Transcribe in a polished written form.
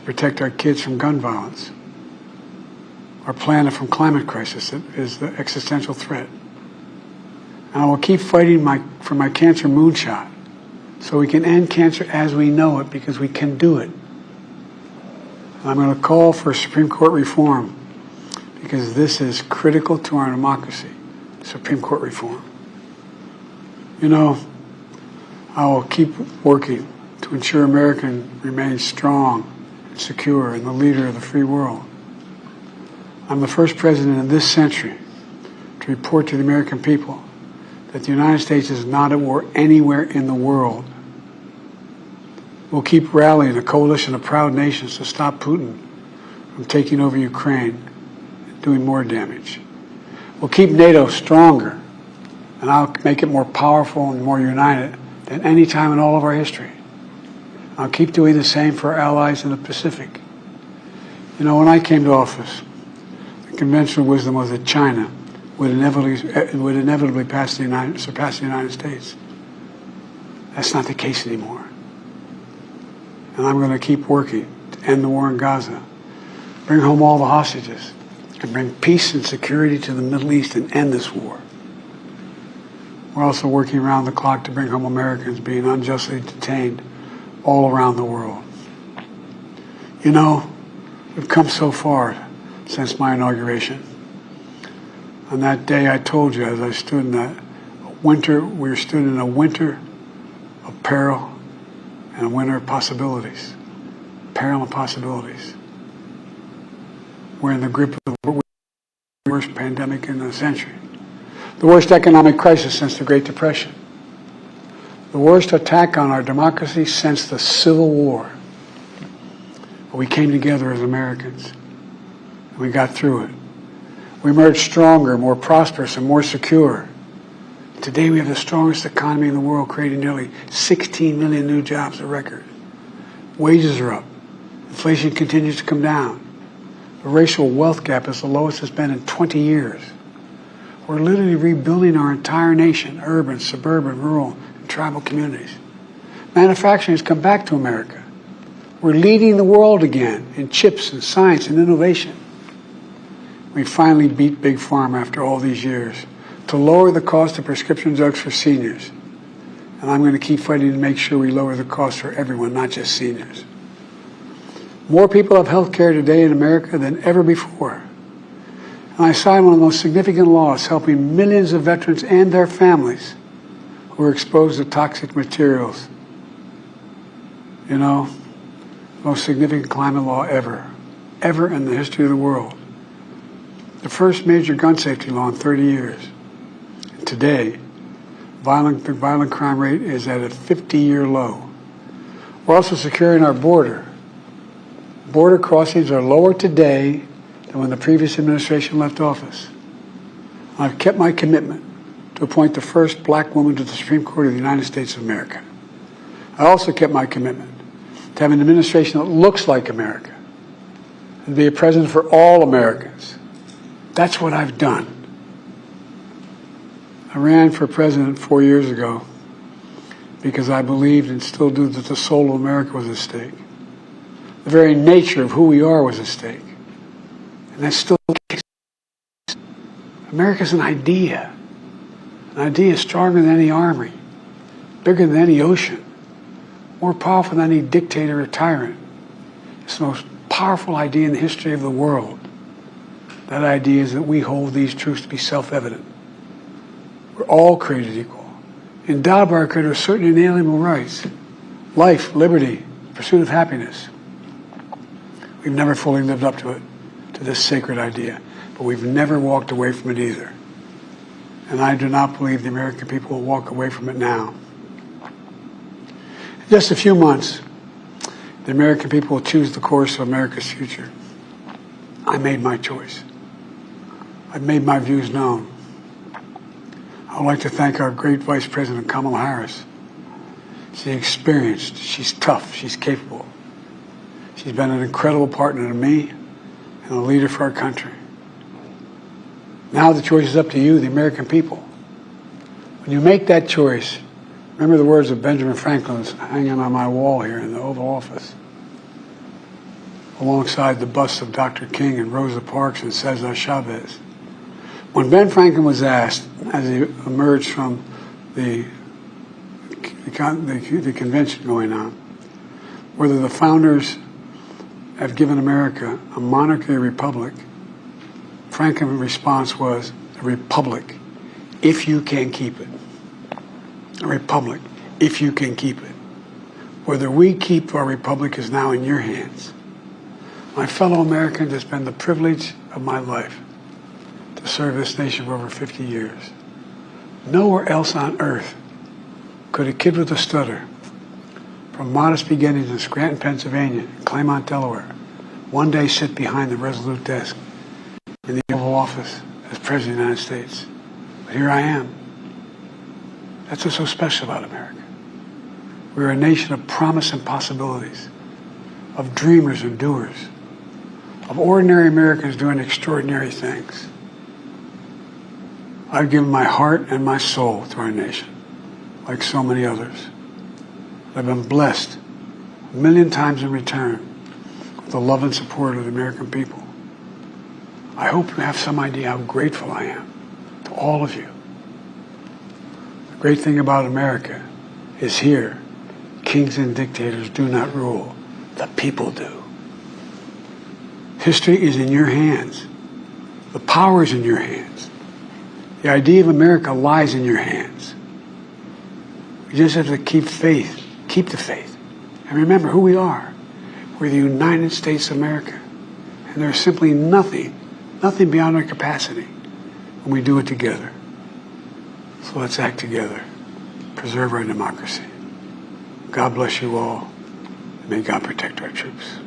protect our kids from gun violence, our planet from climate crisis that is the existential threat. And I will keep fighting for my cancer moonshot so we can end cancer as we know it, because we can do it. And I'm going to call for Supreme Court reform because this is critical to our democracy, Supreme Court reform. You know, I will keep working to ensure America remains strong and secure and the leader of the free world. I'm the first president in this century to report to the American people that the United States is not at war anywhere in the world. We'll keep rallying a coalition of proud nations to stop Putin from taking over Ukraine and doing more damage. We'll keep NATO stronger, and I'll make it more powerful and more united than any time in all of our history. I'll keep doing the same for our allies in the Pacific. You know, when I came to office, the conventional wisdom was that China would inevitably surpass the United States. That's not the case anymore. And I'm going to keep working to end the war in Gaza, bring home all the hostages, and bring peace and security to the Middle East and end this war. We're also working around the clock to bring home Americans being unjustly detained all around the world. You know, we've come so far since my inauguration. On that day, I told you, as I stood in that winter, we stood in a winter of peril and a winter of possibilities. Peril and possibilities. We're in the grip of the worst pandemic in the century. The worst economic crisis since the Great Depression. The worst attack on our democracy since the Civil War. But we came together as Americans, and we got through it. We emerged stronger, more prosperous, and more secure. Today we have the strongest economy in the world, creating nearly 16 million new jobs, a record. Wages are up. Inflation continues to come down. The racial wealth gap is the lowest it's been in 20 years. We're literally rebuilding our entire nation, urban, suburban, rural, and tribal communities. Manufacturing has come back to America. We're leading the world again in chips and science and innovation. We finally beat Big Pharma after all these years to lower the cost of prescription drugs for seniors. And I'm going to keep fighting to make sure we lower the cost for everyone, not just seniors. More people have health care today in America than ever before. And I signed one of the most significant laws helping millions of veterans and their families who are exposed to toxic materials. You know, the most significant climate law ever in the history of the world. The first major gun safety law in 30 years. And today, the violent crime rate is at a 50-year low. We're also securing our border. Border crossings are lower today than when the previous administration left office. I've kept my commitment to appoint the first black woman to the Supreme Court of the United States of America. I also kept my commitment to have an administration that looks like America and be a president for all Americans. That's what I've done. I ran for president 4 years ago because I believed and still do that the soul of America was at stake. The very nature of who we are was at stake. And that's still the case. America's an idea. An idea stronger than any army, bigger than any ocean, more powerful than any dictator or tyrant. It's the most powerful idea in the history of the world. That idea is that we hold these truths to be self-evident. We're all created equal, endowed by our Creator with certain inalienable rights: life, liberty, pursuit of happiness. We've never fully lived up to it, to this sacred idea, but we've never walked away from it either. And I do not believe the American people will walk away from it now. In just a few months, the American people will choose the course of America's future. I made my choice. I've made my views known. I would like to thank our great Vice President Kamala Harris. She's experienced, she's tough, she's capable. She's been an incredible partner to me and a leader for our country. Now the choice is up to you, the American people. When you make that choice, remember the words of Benjamin Franklin hanging on my wall here in the Oval Office. alongside the busts of Dr. King and Rosa Parks and Cesar Chavez. When Ben Franklin was asked, as he emerged from the convention going on, whether the founders have given America a monarchy or republic, Franklin's response was, a republic, if you can keep it. A republic, if you can keep it. Whether we keep our republic is now in your hands. My fellow Americans, it's been the privilege of my life to serve this nation for over 50 years. Nowhere else on earth could a kid with a stutter, from modest beginnings in Scranton, Pennsylvania, and Claymont, Delaware, one day sit behind the resolute desk in the Oval Office as President of the United States. But here I am. That's what's so special about America. We're a nation of promise and possibilities, of dreamers and doers, of ordinary Americans doing extraordinary things. I've given my heart and my soul to our nation, like so many others. I've been blessed a million times in return with the love and support of the American people. I hope you have some idea how grateful I am to all of you. The great thing about America is here, kings and dictators do not rule, the people do. History is in your hands. The power is in your hands. The idea of America lies in your hands. We just have to keep faith. Keep the faith. And remember who we are. We're the United States of America. And there's simply nothing beyond our capacity when we do it together. So let's act together. Preserve our democracy. God bless you all. And may God protect our troops.